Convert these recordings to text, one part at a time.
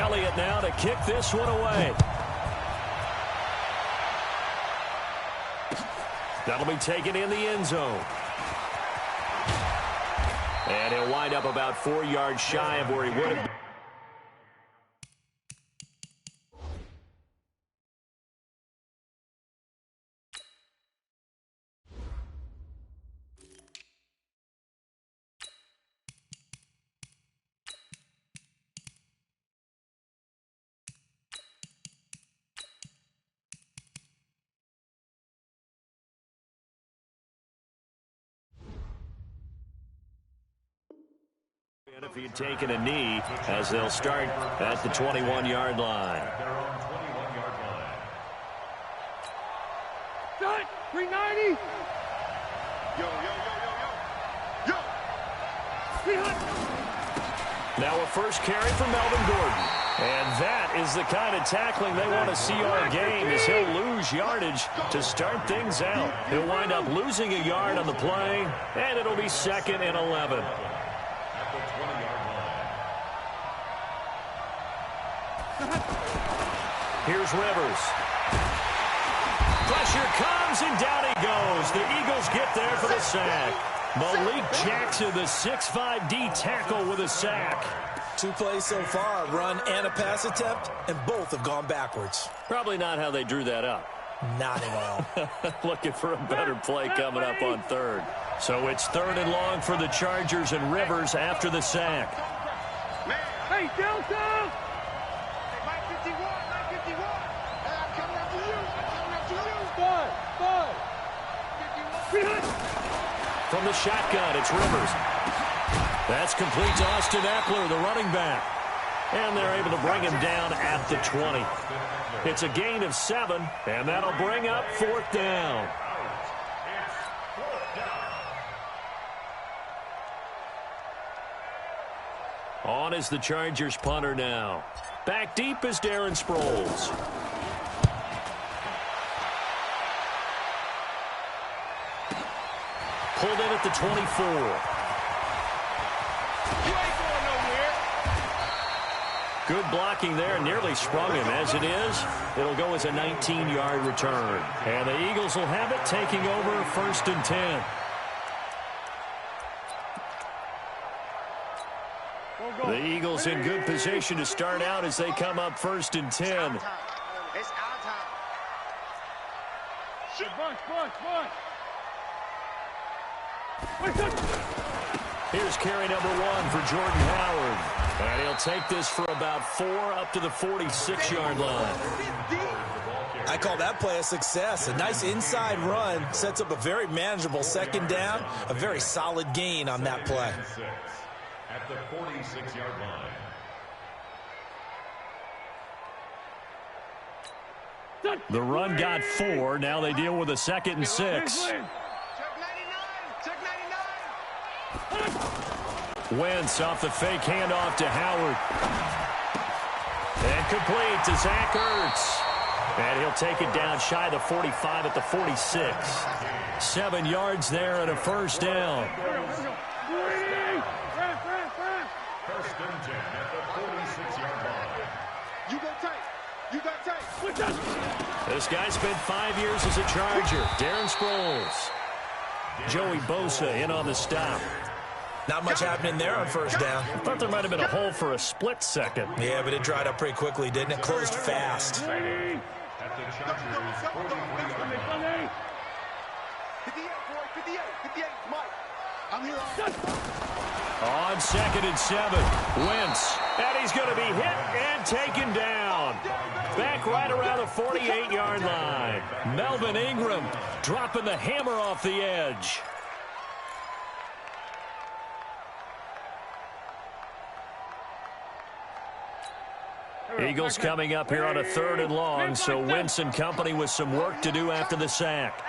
Elliott now to kick this one away. That'll be taken in the end zone. And he'll wind up about 4 yards shy of where he would have been. If he had taken a knee, as they'll start at the 21-yard line. Shot! 390! Yo! Now a first carry for Melvin Gordon. And that is the kind of tackling they want to see all game, as he'll lose yardage to start things out. He'll wind up losing a yard on the play, and it'll be 2nd and 11. Here's Rivers. Pressure comes, and down he goes. The Eagles get there for the sack. Malik Jackson, the 6'5" D tackle with a sack. 2 plays so far, a run and a pass attempt, and both have gone backwards. Probably not how they drew that up. Not at all. Looking for a better play coming up on 3rd. So it's 3rd and long for the Chargers, and Rivers after the sack. Hey, Delta! From the shotgun, it's Rivers. That's complete to Austin Eckler, the running back. And they're able to bring him down at the 20. It's a gain of 7, and that'll bring up 4th down. On is the Chargers punter now. Back deep is Darren Sproles. Pulled in at the 24. You ain't going nowhere. Good blocking there. Nearly sprung him. As it is, it'll go as a 19-yard return. And the Eagles will have it, taking over 1st and 10. The Eagles in good position to start out as they come up 1st and 10. It's our time. Bunch. Here's carry number 1 for Jordan Howard. And he'll take this for about 4 up to the 46-yard line. I call that play a success. A nice inside run sets up a very manageable 2nd down. A very solid gain on that play. At the 46-yard line. The run got 4. Now they deal with a 2nd and 6. Wentz off the fake handoff to Howard. And complete to Zach Ertz. And he'll take it down shy of the 45 at the 46. 7 yards there and a 1st down. First and 10 at the 46-yard line. You got tight. This guy spent 5 years as a Charger. Darren Sproles. Joey Bosa in on the stop. Not much happening there on 1st down. I thought there might have been a hole for a split second. Yeah, but it dried up pretty quickly, didn't it? Closed fast. At the Chargers' 43-yard line. 58, Mike. I'm here. On 2nd and 7, Wentz. And he's going to be hit and taken down. Back right around the 48-yard line. Melvin Ingram dropping the hammer off the edge. Eagles coming up here on a 3rd and long, so Wentz and company with some work to do after the sack.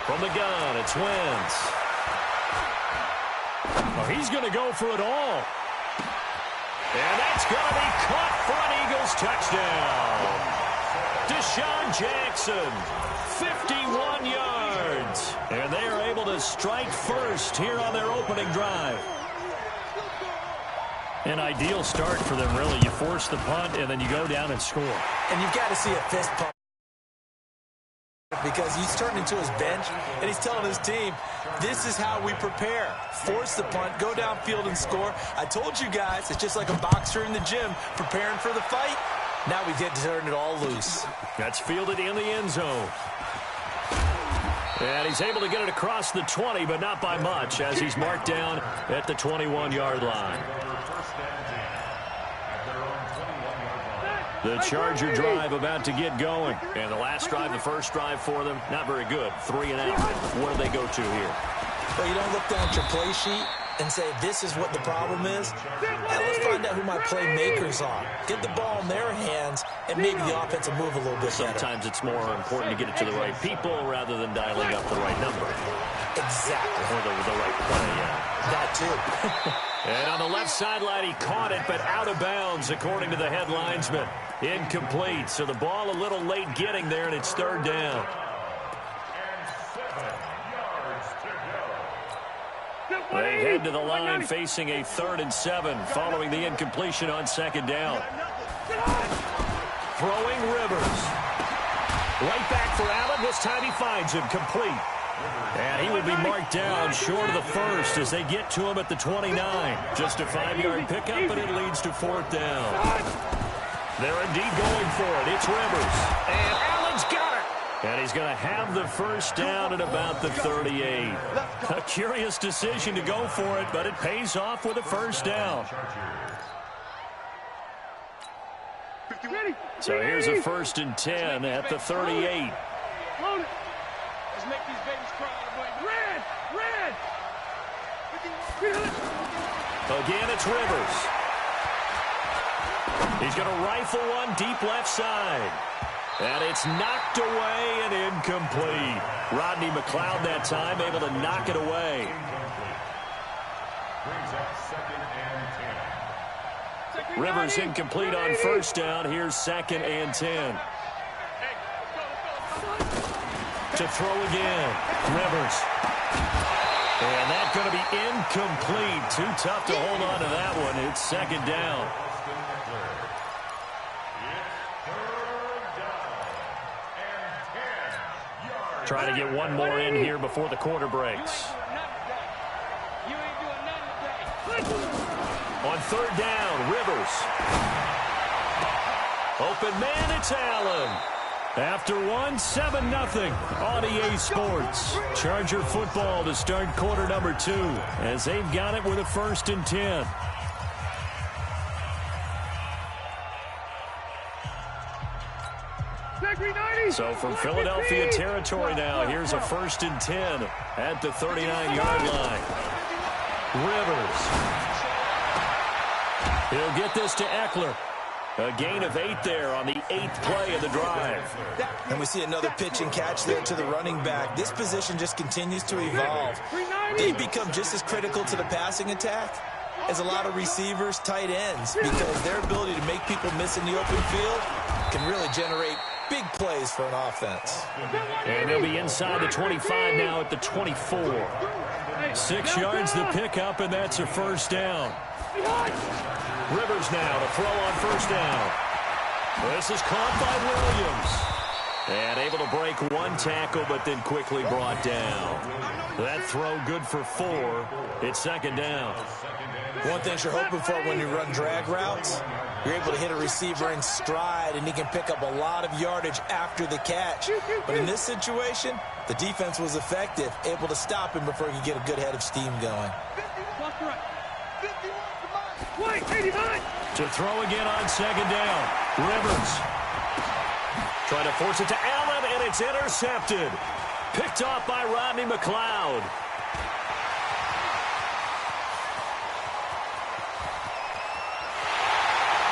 From the gun, it's Wentz. Oh, he's going to go for it all. And that's going to be caught for an Eagles touchdown. Deshaun Jackson, 51 yards. And they are able to strike first here on their opening drive. An ideal start for them, really. You force the punt, and then you go down and score. And you've got to see a fist pump because he's turned into his bench, and he's telling his team, this is how we prepare. Force the punt, go downfield and score. I told you guys, it's just like a boxer in the gym preparing for the fight. Now we get to turn it all loose. That's fielded in the end zone. And he's able to get it across the 20, but not by much, as he's marked down at the 21-yard line. The Charger drive about to get going. And the last drive, the first drive for them, not very good. 3 and out. What do they go to here? Well, you don't look down at your play sheet and say, this is what the problem is. Now, let's find out who my playmakers are. Get the ball in their hands, and maybe the offense will move a little bit better. Sometimes it's more important to get it to the right people rather than dialing up the right number. Exactly. Or the right play, yeah. That, too. And on the left sideline, he caught it, but out of bounds, according to the head linesman. Incomplete, so the ball a little late getting there, and it's third down. They head to the line facing a 3rd and 7 following the incompletion on second down. Throwing Rivers. Right back for Allen. This time he finds him complete. And he will be marked down short of the first as they get to him at the 29. Just a 5-yard pickup, and it leads to 4th down. They're indeed going for it. It's Rivers. And Allen's got it. And he's going to have the first down at about the 38. A curious decision to go for it, but it pays off with a first down. So here's a 1st and 10 at the 38. Let's make these babies cry. Red! Again, it's Rivers. He's going to rifle one deep left side. And it's knocked away and incomplete. Rodney McLeod that time able to knock it away. Rivers incomplete on first down. Here's 2nd and 10. To throw again. Rivers. And that's going to be incomplete. Too tough to hold on to that one. It's 2nd down. Trying to get one more in here before the quarter breaks. On 3rd down, Rivers. Open man, it's Allen. After 7-0 on EA Sports. Charger football to start quarter number 2 as they've got it with a 1st and 10. So from Philadelphia territory now, here's a 1st and 10 at the 39-yard line. Rivers. He'll get this to Eckler. A gain of 8 there on the 8th play of the drive. And we see another pitch and catch there to the running back. This position just continues to evolve. They become just as critical to the passing attack as a lot of receivers, tight ends, because their ability to make people miss in the open field can really generate big plays for an offense. And they'll be inside the 25 now at the 24. 6 yards the pickup, and that's a first down. Rivers now to throw on first down. This is caught by Williams. And able to break one tackle, but then quickly brought down. That throw good for 4. It's 2nd down. One thing you're hoping for when you run drag routes, you're able to hit a receiver in stride, and he can pick up a lot of yardage after the catch. But in this situation, the defense was effective, able to stop him before he could get a good head of steam going. To throw again on 2nd down. Rivers. Trying to force it to Allen, and it's intercepted. Picked off by Rodney McLeod.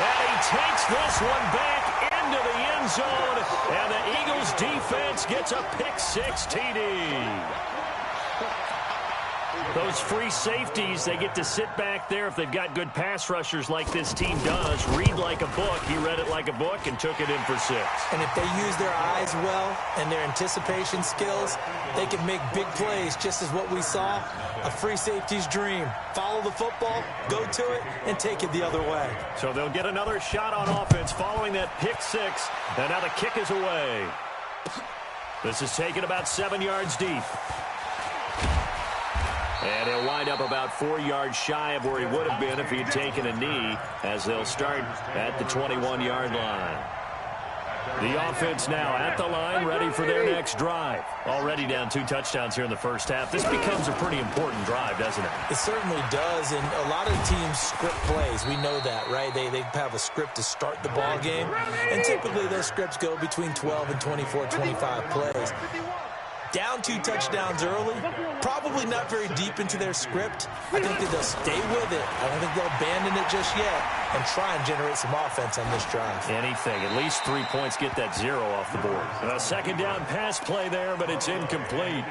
And he takes this one back into the end zone, and the Eagles defense gets a pick 6 TD. Those free safeties, they get to sit back there if they've got good pass rushers like this team does. Read like a book. He read it like a book and took it in for 6. And if they use their eyes well and their anticipation skills, they can make big plays, just as what we saw, a free safety's dream. Follow the football, go to it, and take it the other way. So they'll get another shot on offense following that pick 6. And now the kick is away. This is taken about 7 yards deep. And he'll wind up about 4 yards shy of where he would have been if he had taken a knee, as they'll start at the 21-yard line. The offense now at the line, ready for their next drive. Already down 2 touchdowns here in the first half. This becomes a pretty important drive, doesn't it? It certainly does, and a lot of teams script plays. We know that, right? They have a script to start the ball game, and typically those scripts go between 12 and 24, 25 plays. Down 2 touchdowns early, probably not very deep into their script. I think that they'll stay with it. I don't think they'll abandon it just yet and try and generate some offense on this drive. Anything. At least 3 points, get that 0 off the board. A second down pass play there, but it's incomplete.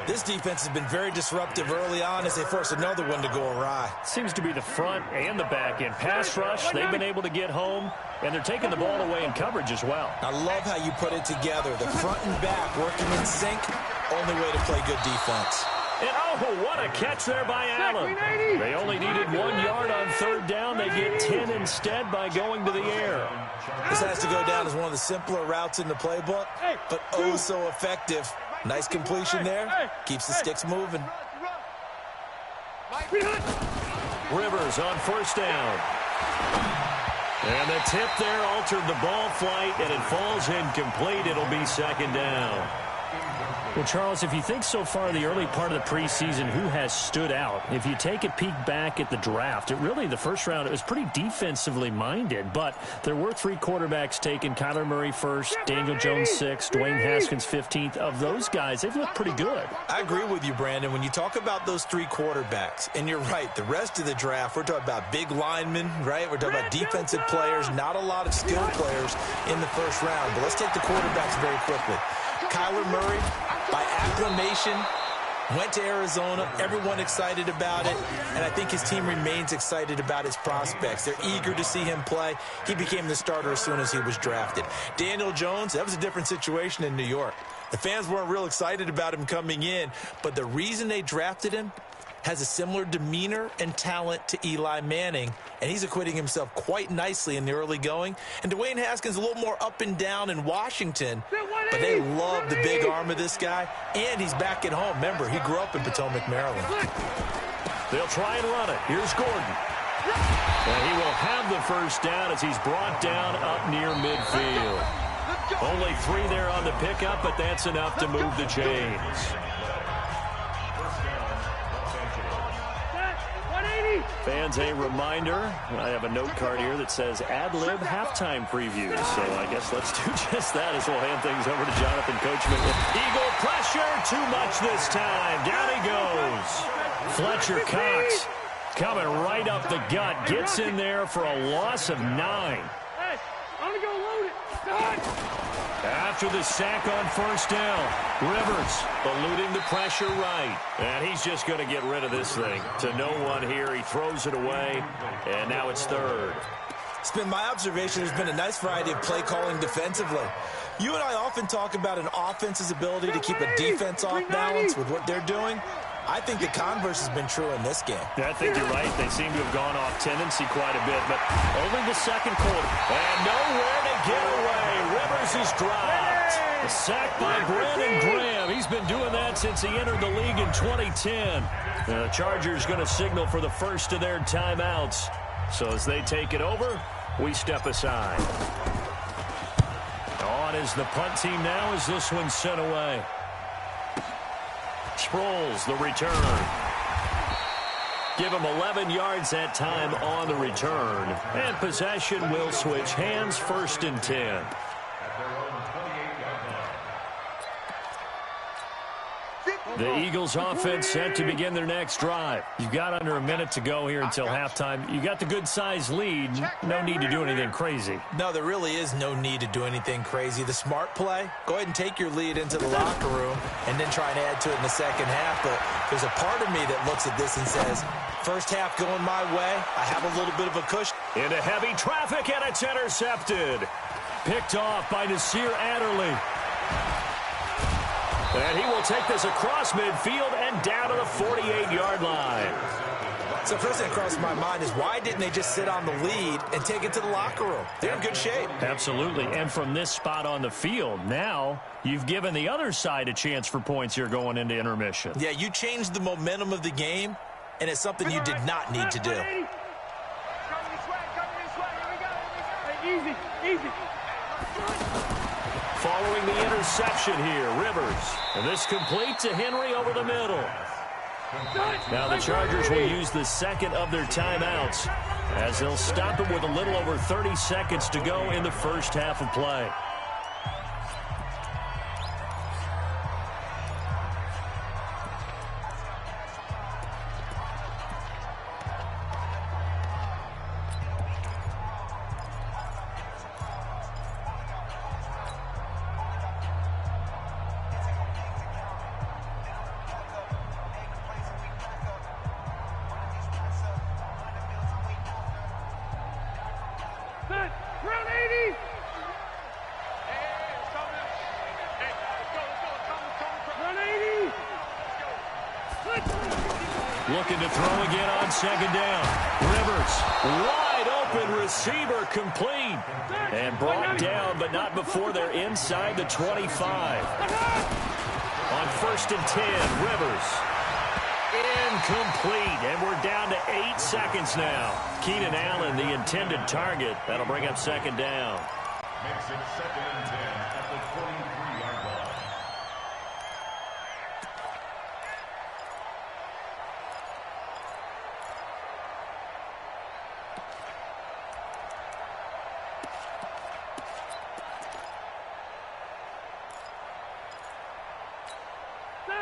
This defense has been very disruptive early on as they force another one to go awry. Seems to be the front and the back end. Pass rush, they've been able to get home, and they're taking the ball away in coverage as well. I love how you put it together. The front and back working in sync. Only way to play good defense. And oh, what a catch there by Allen. They only needed 1 yard on 3rd down. They get 10 instead by going to the air. This has to go down as one of the simpler routes in the playbook, but oh so effective. Nice completion there. Keeps the sticks moving. Rivers on 1st down. And the tip there altered the ball flight, and it falls incomplete. It'll be 2nd down. Well, Charles, if you think so far the early part of the preseason, who has stood out? If you take a peek back at the draft, the first round, it was pretty defensively minded, but there were 3 quarterbacks taken. Kyler Murray 1st, Daniel Jones 6th, Dwayne Haskins 15th. Of those guys, they've looked pretty good. I agree with you, Brandon. When you talk about those 3 quarterbacks, and you're right, the rest of the draft, we're talking about big linemen, right? We're talking about defensive players, not a lot of skilled players in the first round. But let's take the quarterbacks very quickly. Kyler Murray, by acclamation, went to Arizona. Everyone excited about it. And I think his team remains excited about his prospects. They're eager to see him play. He became the starter as soon as he was drafted. Daniel Jones, that was a different situation in New York. The fans weren't real excited about him coming in. But the reason they drafted him has a similar demeanor and talent to Eli Manning, and he's acquitting himself quite nicely in the early going. And Dwayne Haskins a little more up and down in Washington, but they love the big arm of this guy, and he's back at home. Remember, he grew up in Potomac, Maryland. They'll try and run it. Here's Gordon. And he will have the 1st down as he's brought down up near midfield. Only 3 there on the pickup, but that's enough to move the chains. Fans, a reminder, I have a note card here that says ad-lib halftime preview. So I guess let's do just that as we'll hand things over to Jonathan Coachman. Eagle pressure, too much this time. Down he goes. Fletcher Cox coming right up the gut. Gets in there for a loss of 9. Hey, I'm gonna go load it. After the sack on 1st down, Rivers eluding the pressure right. And he's just going to get rid of this thing. To no one here, he throws it away, and now it's 3rd. It's been my observation there's been a nice variety of play calling defensively. You and I often talk about an offense's ability to keep a defense off balance with what they're doing. I think the converse has been true in this game. I think you're right. They seem to have gone off tendency quite a bit, but only the 2nd quarter. And nowhere to get away. Rivers is dropped. A sack by Brandon Graham. He's been doing that since he entered the league in 2010. The Chargers going to signal for the first of their timeouts. So as they take it over, we step aside. On is the punt team now as this one's sent away. Sproles, the return. Give him 11 yards that time on the return. And possession will switch hands, 1st and 10. The Eagles offense set to begin their next drive. You've got under a minute to go here until halftime. You got the good-sized lead. No need to do anything crazy. No, there really is no need to do anything crazy. The smart play, go ahead and take your lead into the locker room and then try and add to it in the second half. But there's a part of me that looks at this and says, first half going my way, I have a little bit of a cushion. Into heavy traffic, and it's intercepted. Picked off by Nasir Adderley. And he will take this across midfield and down to the 48-yard line. So first thing that crossed my mind is why didn't they just sit on the lead and take it to the locker room? They're in good shape. Absolutely. And from this spot on the field, now you've given the other side a chance for points here going into intermission. Yeah, you changed the momentum of the game, and it's something you did not need to do. Easy, easy. Following the interception here, Rivers. And this complete to Henry over the middle. Now the Chargers will use the second of their timeouts as they'll stop it with a little over 30 seconds to go in the first half of play. Round 80. Round 80. Looking to throw again on second down. Rivers, wide open receiver, complete. And brought down, but not before they're inside the 25. On 1st and 10, Rivers. Incomplete, and we're down to 8 seconds now. Keenan Allen, the intended target. That'll bring up second down. Makes it 2nd and 10 at the 43-yard line.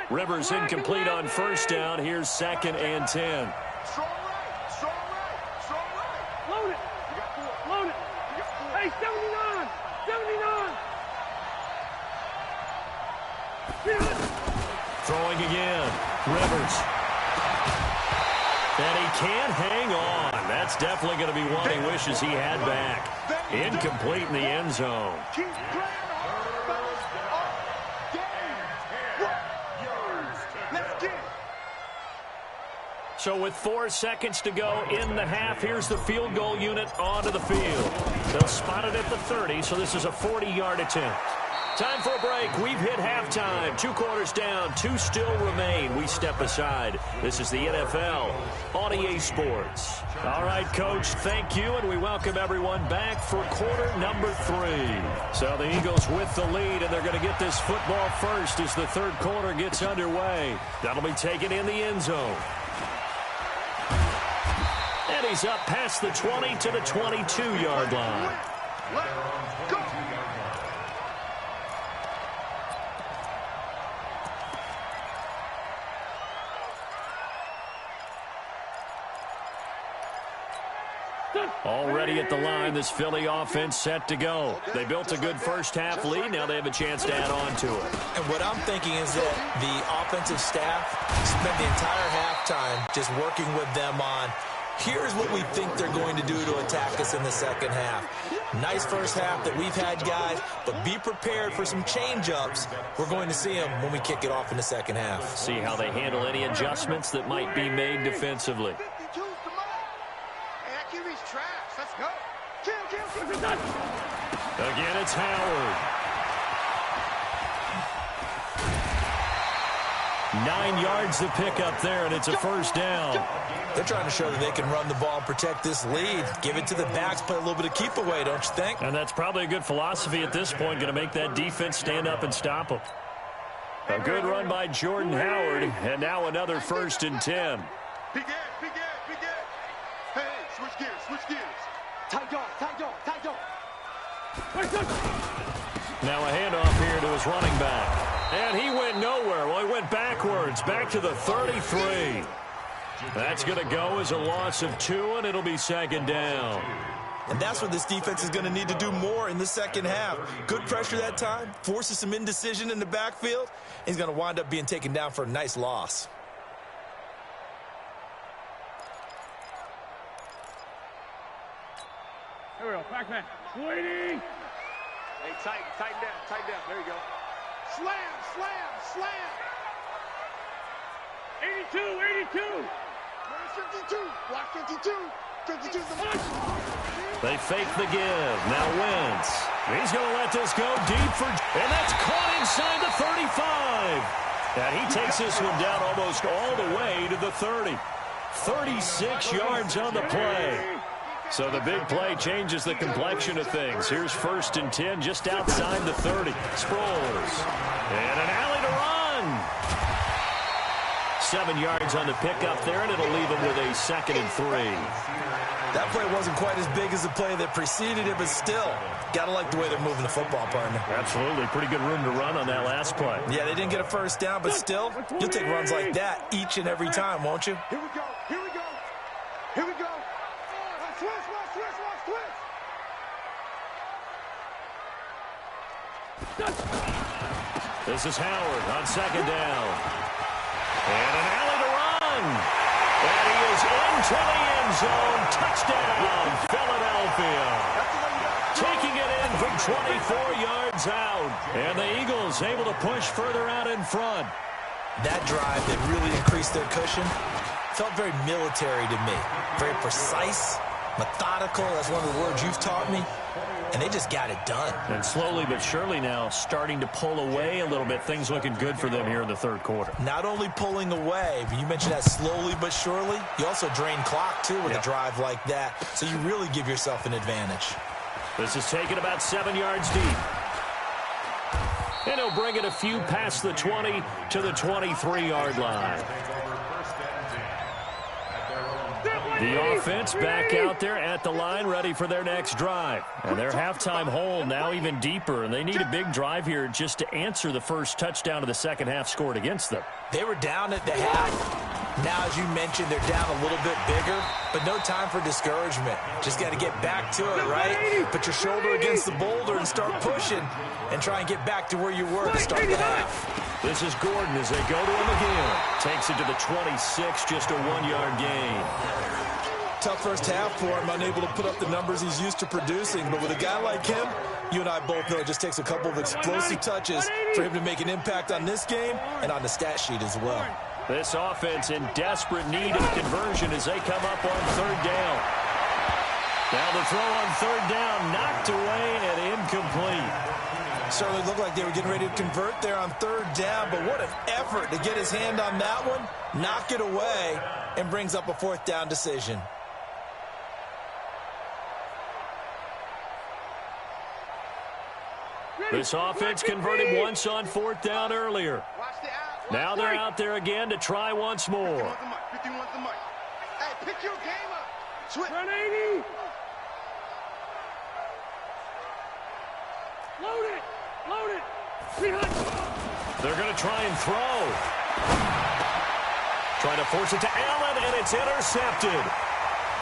Rivers incomplete on 1st down. Here's 2nd and 10. Strong right, strong right, strong right. Load it. Load it. Hey, 79. 79. Throwing again. Rivers. And he can't hang on. That's definitely going to be one he wishes he had back. Incomplete in the end zone. Keep playing So with 4 seconds to go in the half, here's the field goal unit onto the field. They'll spot it at the 30, so this is a 40-yard attempt. Time for a break. We've hit halftime. 2 quarters down, 2 still remain. We step aside. This is the NFL on EA Sports. All right, Coach, thank you, and we welcome everyone back for quarter number 3. So the Eagles with the lead, and they're going to get this football first as the third quarter gets underway. That'll be taken in the end zone. And he's up past the 20 to the 22-yard line. Let's go. Already at the line, this Philly offense set to go. They built a good first half lead. Now they have a chance to add on to it. And what I'm thinking is that the offensive staff spent the entire halftime just working with them on, here's what we think they're going to do to attack us in the second half. Nice first half that we've had, guys, but be prepared for some change-ups. We're going to see them when we kick it off in the second half. See how they handle any adjustments that might be made defensively. Let's go. Kill. Again, it's Howard. 9 yards to pick up there, and it's a first down. They're trying to show that they can run the ball and protect this lead. Give it to the backs, play a little bit of keep away, don't you think? And that's probably a good philosophy at this point, going to make that defense stand up and stop them. A good run by Jordan Howard, and now another 1st and 10. Big Ed. Hey, switch gears. Tight dog. Now a handoff here to his running back. And he went nowhere. Well, he went backwards, back to the 33. That's going to go as a loss of 2, and it'll be second down. And that's what this defense is going to need to do more in the second half. Good pressure that time, forces some indecision in the backfield. He's going to wind up being taken down for a nice loss. Here we go, back man. Waiting. Hey, tighten down. There you go. Slam. 82. Where's 52? Block 52. 52's the punch. They fake the give. Now Wentz. He's going to let this go deep and that's caught inside the 35. And he takes this one down almost all the way to the 30. 36 yards on the play. So the big play changes the complexion of things. Here's 1st and 10 just outside the 30. Sproles. And an alley to run. 7 yards on the pickup there, and it'll leave him with a 2nd and 3. That play wasn't quite as big as the play that preceded it, but still, got to like the way they're moving the football, partner. Absolutely. Pretty good room to run on that last play. Yeah, they didn't get a first down, but still, you'll take runs like that each and every time, won't you? Here we go. This is Howard on 2nd down. And an alley to run. And he is into the end zone. Touchdown, Philadelphia. Taking it in from 24 yards out. And the Eagles able to push further out in front. That drive that really increased their cushion felt very military to me. Very precise, methodical. That's one of the words you've taught me. And they just got it done. And slowly but surely now starting to pull away a little bit. Things looking good for them here in the 3rd quarter. Not only pulling away, but you mentioned that slowly but surely. You also drain clock, too, with a drive like that. So you really give yourself an advantage. This is taken about 7 yards deep. And he'll bring it a few past the 20 to the 23-yard line. The offense back out there at the line, ready for their next drive. And their halftime hole now even deeper, and they need a big drive here just to answer the first touchdown of the second half scored against them. They were down at the half. Now, as you mentioned, they're down a little bit bigger, but no time for discouragement. Just got to get back to it, right? Put your shoulder against the boulder and start pushing and try and get back to where you were to start the half. This is Gordon as they go to him again. Takes it to the 26, just a 1-yard gain. Tough first half for him, unable to put up the numbers he's used to producing. But with a guy like him, you and I both know it just takes a couple of explosive touches for him to make an impact on this game and on the stat sheet as well. This offense in desperate need of conversion as they come up on 3rd down. Now the throw on 3rd down, knocked away and incomplete. Certainly looked like they were getting ready to convert there on 3rd down, but what an effort to get his hand on that one, knock it away, and brings up a 4th down decision. This offense converted once on 4th down earlier. Now they're out there again to try once more. 51's the mic. Hey, pick your game up. Switch. Run 80. Load it. They're going to try and throw. Trying to force it to Allen, and it's intercepted.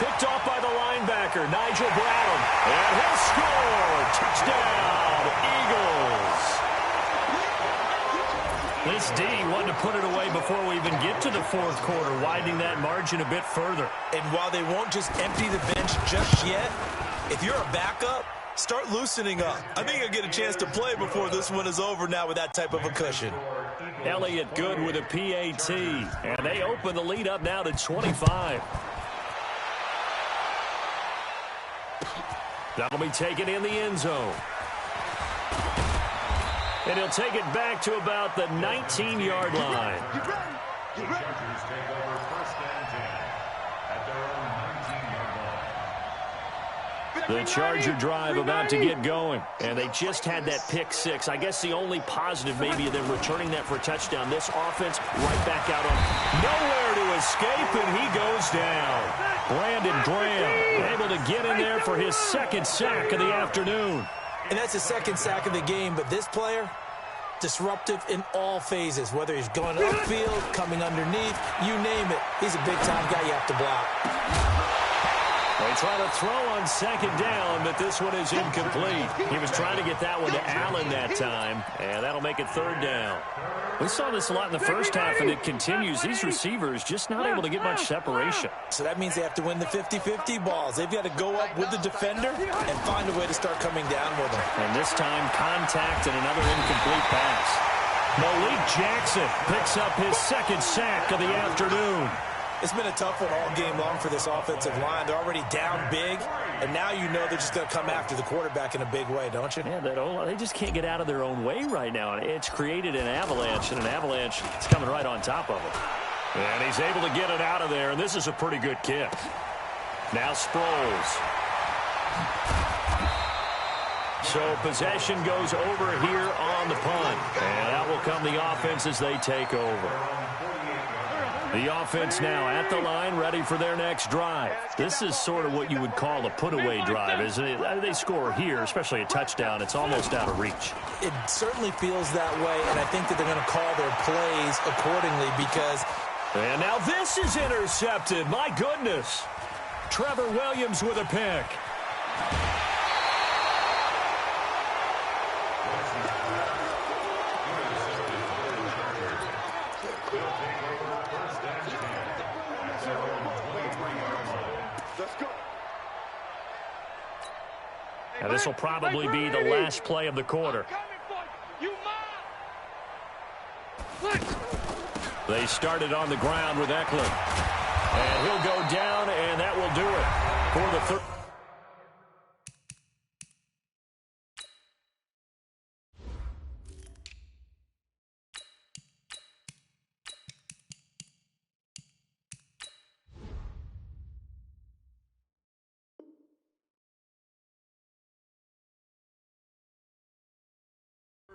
Picked off by the linebacker, Nigel Brown. And he'll score. Touchdown, Eagles. This D wanted to put it away before we even get to the 4th quarter, widening that margin a bit further. And while they won't just empty the bench just yet, if you're a backup, start loosening up. I think you'll get a chance to play before this one is over now with that type of a cushion. Elliott good with a PAT. And they open the lead up now to 25. That'll be taken in the end zone. And he'll take it back to about the 19-yard line. Chargers take over 1st and 10 at their own 19-yard line. The Charger drive about to get going. And they just had that pick 6. I guess the only positive maybe of them returning that for a touchdown. This offense right back out on nowhere to escape, and he goes down. Brandon Graham able to get in there for his 2nd sack of the afternoon. And that's the 2nd sack of the game, but this player, disruptive in all phases, whether he's going upfield, coming underneath, you name it. He's a big-time guy you have to block. They try to throw on second down, but this one is incomplete. He was trying to get that one to Allen that time, and that'll make it third down. We saw this a lot in the first half, and it continues. These receivers just not able to get much separation. So that means they have to win the 50-50 balls. They've got to go up with the defender and find a way to start coming down with them. And this time, contact and another incomplete pass. Malik Jackson picks up his second sack of the afternoon. It's been a tough one all game long for this offensive line. They're already down big, and now you know they're just going to come after the quarterback in a big way, don't you? Yeah, they just can't get out of their own way right now. And it's created an avalanche, and an avalanche is coming right on top of them. And he's able to get it out of there, and this is a pretty good kick. Now Sproles. So possession goes over here on the punt. And that will come the offense as they take over. The offense now at the line, ready for their next drive. This is sort of what you would call a put-away drive, isn't it? They score here, especially a touchdown. It's almost out of reach. It certainly feels that way, and I think that they're going to call their plays accordingly because... And now this is intercepted. My goodness. Trevor Williams with a pick. Now this will probably be the last play of the quarter. They started on the ground with Eckler. And he'll go down, and that will do it for the third.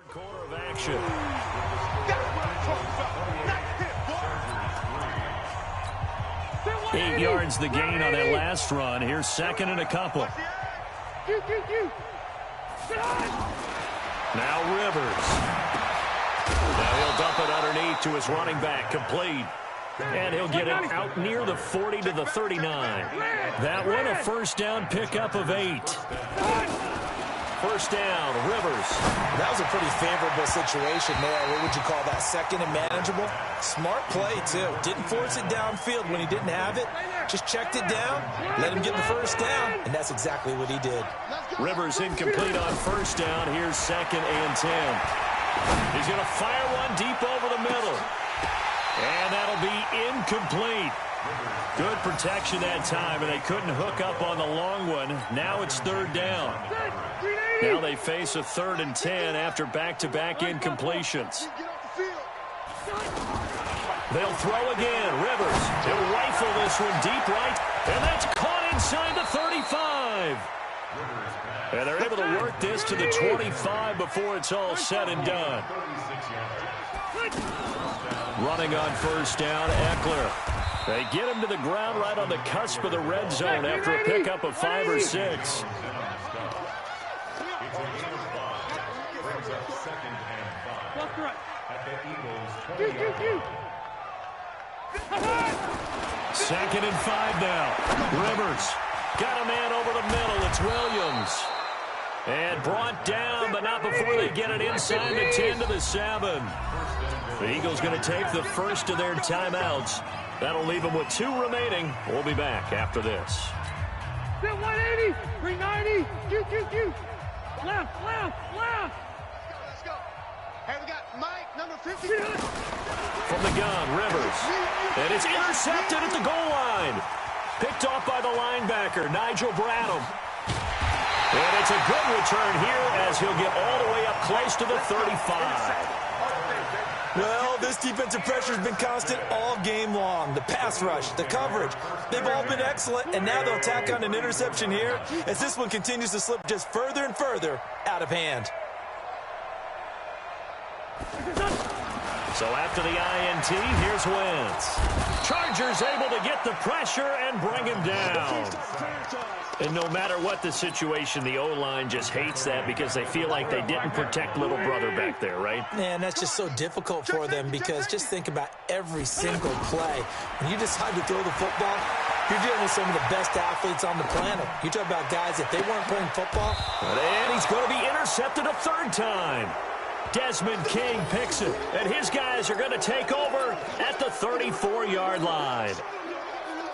Quarter of action. 8 yards the gain on that last run. Here's second and a couple. Now Rivers. Now he'll dump it underneath to his running back, complete. And he'll get it out near the 40 to the 39. That one a first down pickup of 8. First down, Rivers. That was a pretty favorable situation there. What would you call that? Second and manageable? Smart play, too. Didn't force it downfield when he didn't have it. Just checked it down, let him get the first down, and that's exactly what he did. Rivers incomplete on first down. Here's second and 10. He's going to fire one deep over the middle. And that'll be incomplete. Good protection that time, and they couldn't hook up on the long one. Now it's third down. Now they face a 3rd and 10 after back-to-back incompletions. They'll throw again. Rivers. He'll rifle this one deep right, and that's caught inside the 35. And they're able to work this to the 25 before it's all said and done. Running on first down, Eckler. They get him to the ground right on the cusp of the red zone after a pickup of 5 or 6. Second and 5 now. Rivers got a man over the middle. It's Williams. And brought down, but not before they get it inside the 10 to the 7. The Eagles going to take the first of their timeouts. That'll leave them with 2 remaining. We'll be back after this. 180, 390, left. Let's go. Hey, we got Mike, number 50. From the gun, Rivers. And it's intercepted at the goal line. Picked off by the linebacker, Nigel Bradham. And it's a good return here as he'll get all the way up close to the 35. Well, this defensive pressure has been constant all game long. The pass rush, the coverage, they've all been excellent, and now they'll tack on an interception here as this one continues to slip just further and further out of hand. So after the INT, here's Wentz. Chargers able to get the pressure and bring him down. And no matter what the situation, the O-line just hates that because they feel like they didn't protect little brother back there, right? Man, that's just so difficult for them because just think about every single play. When you decide to throw the football, you're dealing with some of the best athletes on the planet. You talk about guys, if they weren't playing football. And he's going to be intercepted a third time. Desmond King picks it, and his guys are going to take over at the 34-yard line.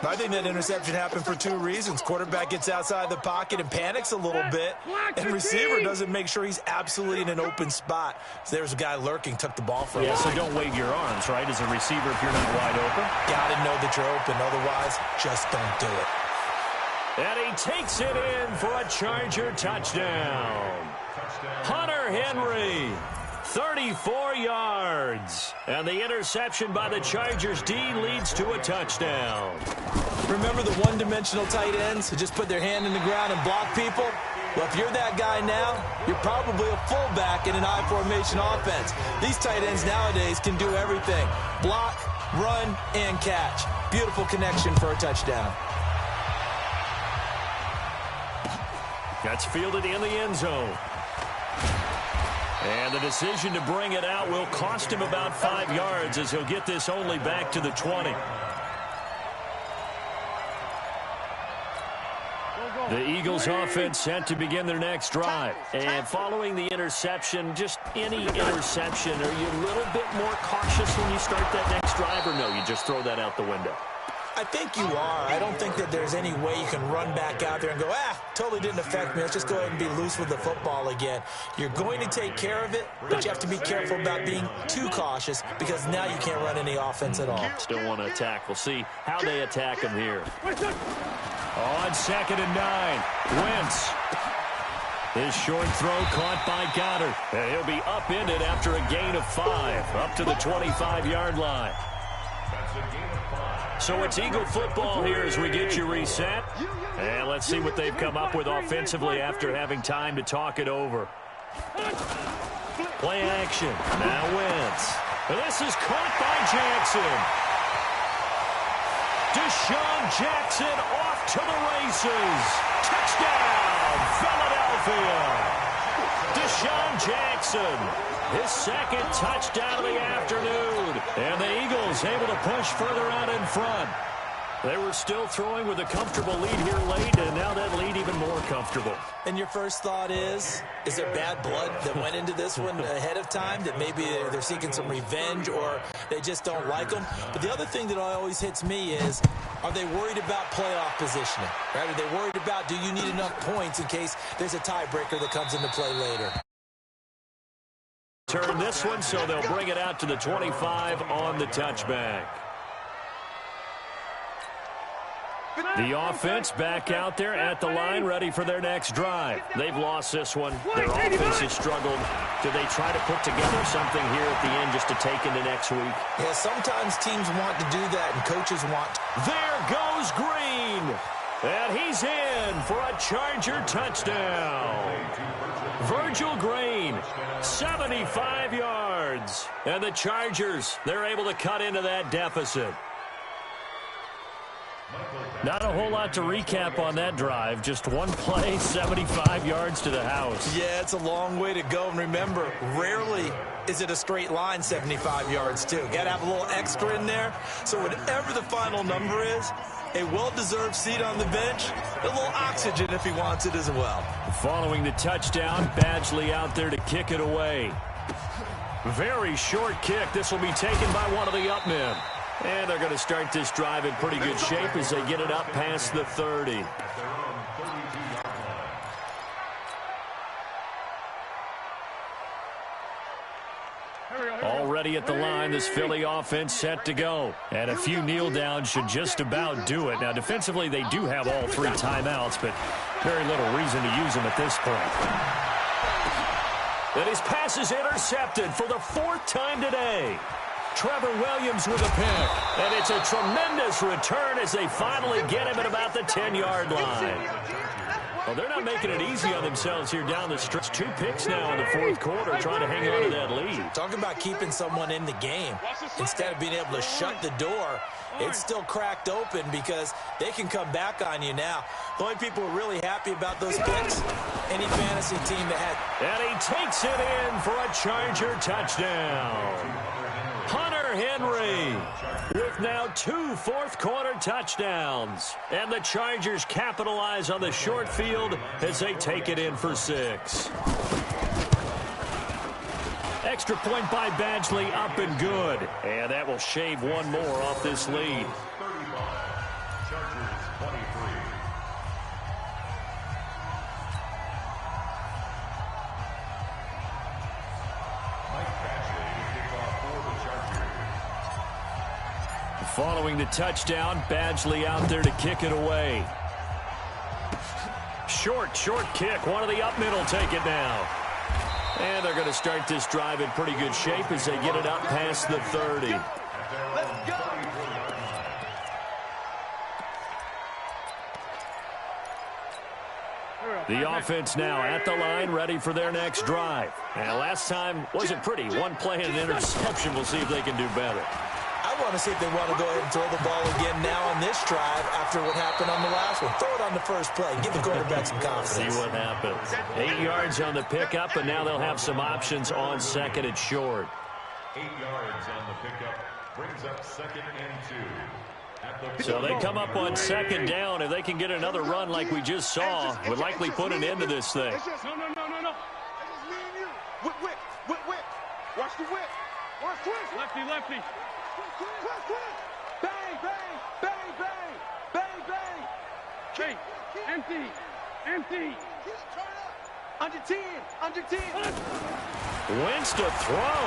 I think that interception happened for two reasons. Quarterback gets outside the pocket and panics a little bit, and receiver doesn't make sure he's absolutely in an open spot. So there's a guy lurking, took the ball from him. Yeah, so don't wave your arms, right, as a receiver if you're not wide open. Got to know that you're open. Otherwise, just don't do it. And he takes it in for a Charger touchdown. Hunter Henry, 34 yards. And the interception by the Chargers D leads to a touchdown. Remember the one-dimensional tight ends who just put their hand in the ground and block people? Well, if you're that guy now, you're probably a fullback in an I-formation offense. These tight ends nowadays can do everything. Block, run, and catch. Beautiful connection for a touchdown. That's fielded in the end zone. And the decision to bring it out will cost him about 5 yards as he'll get this only back to the 20. The Eagles offense set to begin their next drive. And following the interception, just any interception, are you a little bit more cautious when you start that next drive, or no, you just throw that out the window? I think you are. I don't think that there's any way you can run back out there and go, totally didn't affect me. Let's just go ahead and be loose with the football again. You're going to take care of it, but you have to be careful about being too cautious because now you can't run any offense at all. Still want to attack. We'll see how they attack him here. On 2nd and 9, Wentz. This short throw caught by Goddard. And he'll be upended after a gain of 5, up to the 25-yard line. So it's Eagle football here as we get you reset. And let's see what they've come up with offensively after having time to talk it over. Play action. Now Wentz. This is caught by Jackson. Deshaun Jackson off to the races. Touchdown, Philadelphia. Deshaun Jackson. His second touchdown of the afternoon. And the Eagles able to push further out in front. They were still throwing with a comfortable lead here late, and now that lead even more comfortable. And your first thought is there bad blood that went into this one ahead of time, that maybe they're seeking some revenge or they just don't like them? But the other thing that always hits me is, are they worried about playoff positioning? Right? Are they worried about, do you need enough points in case there's a tiebreaker that comes into play later? Turn this one, so they'll bring it out to the 25 on the touchback. The offense back out there at the line, ready for their next drive. They've lost this one. Their offense has struggled. Do they try to put together something here at the end just to take into next week? Yeah, sometimes teams want to do that, and coaches want. There goes Green. And he's in for a Charger touchdown. Virgil Green, 75 yards. And the Chargers, they're able to cut into that deficit. Not a whole lot to recap on that drive. Just one play, 75 yards to the house. Yeah, it's a long way to go. And remember, rarely is it a straight line 75 yards, too. Got to have a little extra in there. So whatever the final number is, a well-deserved seat on the bench, a little oxygen if he wants it as well. Following the touchdown, Badgley out there to kick it away. Very short kick. This will be taken by one of the up men. And they're going to start this drive in pretty good shape as they get it up past the 30. Already at the line, this Philly offense set to go. And a few kneel downs should just about do it. Now, defensively, they do have all 3 timeouts, but very little reason to use them at this point. And his pass is intercepted for the 4th time today. Trevor Williams with a pick. And it's a tremendous return as they finally get him at about the 10-yard line. Well, they're not making it easy on themselves here down the stretch. 2 picks now in the fourth quarter trying to hang on to that lead. Talking about keeping someone in the game. Instead of being able to shut the door, it's still cracked open because they can come back on you now. The only people who are really happy about those picks, any fantasy team that had. And he takes it in for a Charger touchdown. Hunter Henry with now 2 fourth-quarter touchdowns. And the Chargers capitalize on the short field as they take it in for 6. Extra point by Badgley, up and good. And that will shave one more off this lead. 35. Chargers 23. Mike Badgley to kick off for the Chargers. Following the touchdown, Badgley out there to kick it away. Short kick. One of the up middle take it now. And they're going to start this drive in pretty good shape as they get it up past the 30. Let's go. The offense now at the line, ready for their next drive. And last time wasn't pretty. One play and an interception. We'll see if they can do better. I want to see if they want to go ahead and throw the ball again now on this drive after what happened on the last one. Throw it on the first play. Give the quarterback some confidence. See what happens. 8 yards on the pickup, and now they'll have some options on second and short. 8 yards on the pickup. Brings up 2nd and 2. So they come up on 2nd down. If they can get another run like we just saw, would likely put an end to this thing. No. It's just me and you. Whip. Watch the whip. Watch twist. Lefty. Twist. Bang. Hey, empty. Under 10. Wentz to throw.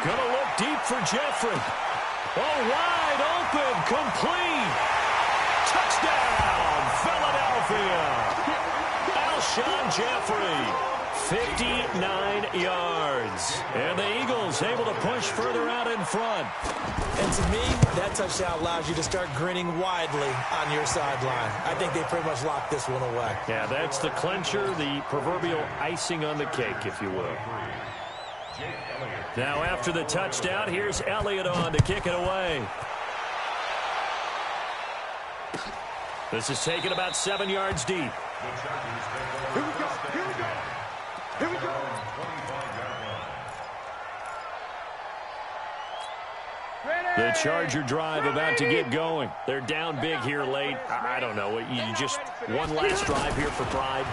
Gonna look deep for Jeffrey. Oh, wide open, complete. Touchdown, Philadelphia. Alshon Jeffrey, 59 yards. And the Eagles able to push further out in front. And to me, that touchdown allows you to start grinning widely on your sideline. I think they pretty much locked this one away. Yeah, that's the clincher, the proverbial icing on the cake, if you will. Now after the touchdown, here's Elliott on to kick it away. This is taken about 7 yards deep. Here we go. The Charger drive about to get going. They're down big here late. I don't know. You just one last drive here for pride.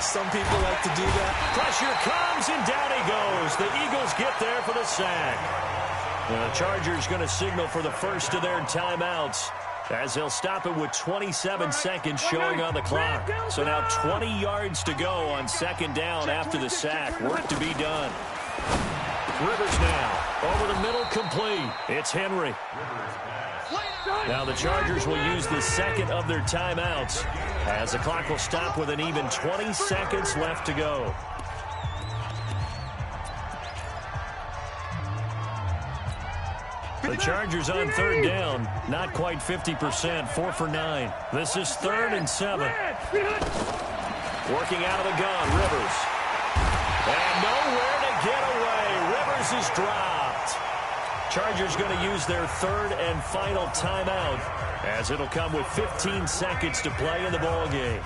Some people like to do that. Pressure comes, and down he goes. The Eagles get there for the sack. The Chargers going to signal for the first of their timeouts as they'll stop it with 27 seconds showing on the clock. So now 20 yards to go on 2nd down after the sack. Work to be done. Rivers now over the middle, complete. It's Henry. Now the Chargers will use the second of their timeouts as the clock will stop with an even 20 seconds left to go. The Chargers on 3rd down, not quite 50%, 4 for 9. This is 3rd and 7. Working out of the gun, Rivers. And nowhere to get away. Rivers is dropped. Chargers going to use their 3rd and final timeout as it'll come with 15 seconds to play in the ball game.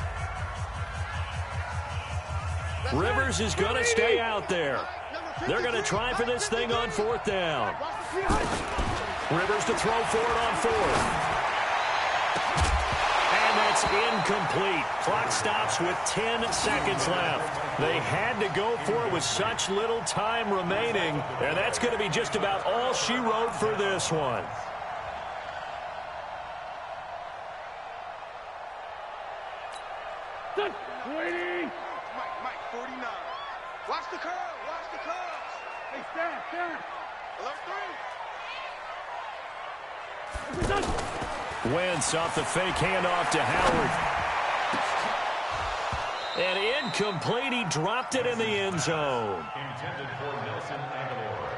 Rivers is going to stay out there. They're going to try for this thing on 4th down. Rivers to throw for it on 4th. And that's incomplete. Clock stops with 10 seconds left. They had to go for it with such little time remaining, and that's going to be just about all she wrote for this one. Waiting. Mike, 49. Watch the curl. Hey, stand. Alert 3. Wentz off the fake handoff to Howard. And incomplete. He dropped it in the end zone. Intended for Nelson Aguilar.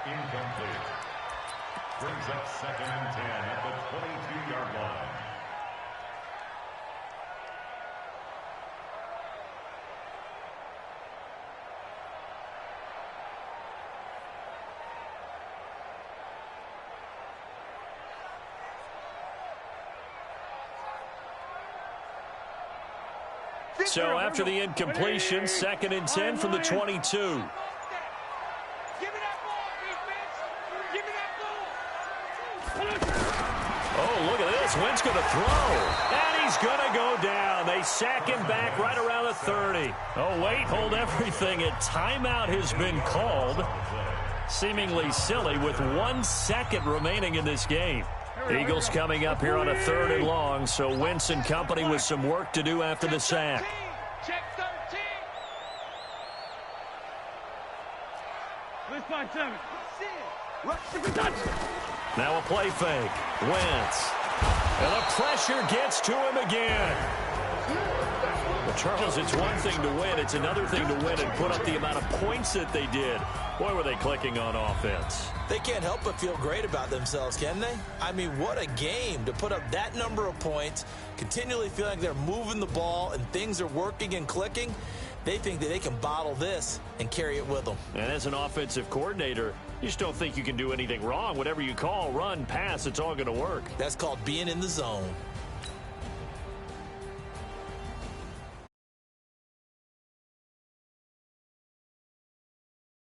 Incomplete. Brings up 2nd and 10 at the 22-yard line. So after the incompletion, 2nd and 10 from the 22. Oh, look at this. Wentz going to throw. And he's going to go down. They sack him back right around the 30. Oh, wait, hold everything. A timeout has been called. Seemingly silly with 1 second remaining in this game. Eagles coming up here on a 3rd and long, so Wentz and company with some work to do after the sack. Check 13. Now a play fake. Wentz. And the pressure gets to him again. Well, Charles, it's one thing to win. It's another thing to win and put up the amount of points that they did. Boy, were they clicking on offense. They can't help but feel great about themselves, can they? I mean, what a game to put up that number of points, continually feeling like they're moving the ball and things are working and clicking. They think that they can bottle this and carry it with them. And as an offensive coordinator, you just don't think you can do anything wrong. Whatever you call, run, pass, it's all going to work. That's called being in the zone.